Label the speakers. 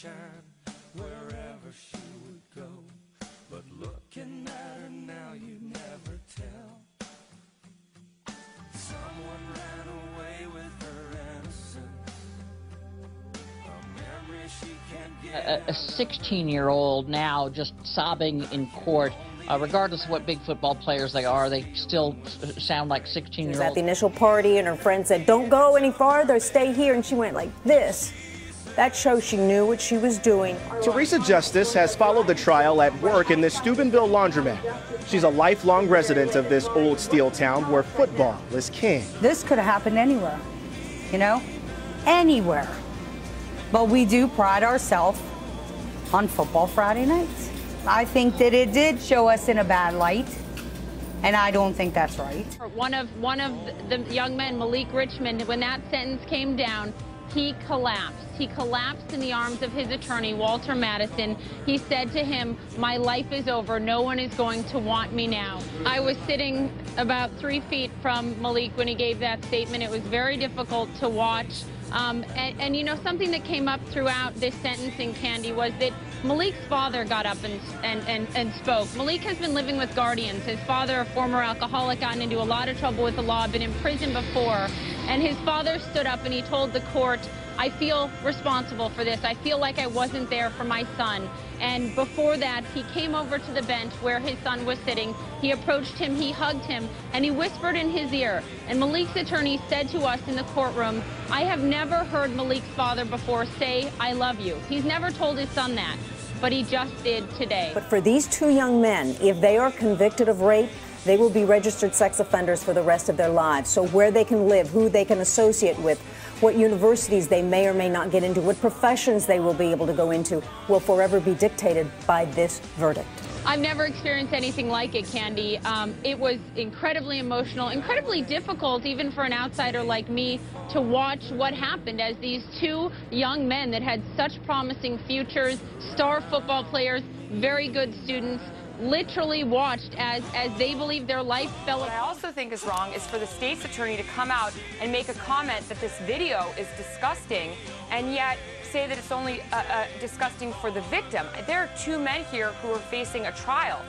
Speaker 1: shine wherever she would go. But looking at her now, you'd never tell. Someone ran away with her innocence. A memory she can't get.
Speaker 2: A 16-year-old now just sobbing in court. Regardless of what big football players they are, they still sound like 16-year-olds.
Speaker 3: At the initial party, and her friend said, "Don't go any farther, stay here," and she went like this. That shows she knew what she was doing.
Speaker 4: Teresa Justice has followed the trial at work in this Steubenville laundromat. She's a lifelong resident of this old steel town where football is king.
Speaker 5: This could have happened anywhere, you know, anywhere. But we do pride ourselves on football Friday nights. I think that it did show us in a bad light, and I don't think that's right.
Speaker 6: One of the young men, Malik Richmond, when that sentence came down, he collapsed. He collapsed in the arms of his attorney, Walter Madison. He said to him, "My life is over. No one is going to want me now." I was sitting about 3 feet from Malik when he gave that statement. It was very difficult to watch. And you know, something that came up throughout this sentencing, Candy, was that Malik's father got up and spoke. Malik has been living with guardians. His father, a former alcoholic, gotten into a lot of trouble with the law, been in prison before. And his father stood up and he told the court, "I feel responsible for this. I feel like I wasn't there for my son." And before that, he came over to the bench where his son was sitting. He approached him, he hugged him, and he whispered in his ear. And Malik's attorney said to us in the courtroom, "I have never heard Malik's father before say, 'I love you.'" He's never told his son that, but he just did today.
Speaker 3: But for these two young men, if they are convicted of rape, they will be registered sex offenders for the rest of their lives. So where they can live, who they can associate with, what universities they may or may not get into, what professions they will be able to go into, will forever be dictated by this verdict.
Speaker 6: I've never experienced anything like it, Candy. It was incredibly emotional, incredibly difficult, even for an outsider like me, to watch what happened as these two young men that had such promising futures, star football players, very good students, literally watched as they believed their life fell apart.
Speaker 7: What I also think is wrong is for the state's attorney to come out and make a comment that this video is disgusting, and yet say that it's only disgusting for the victim. There are two men here who are facing a trial.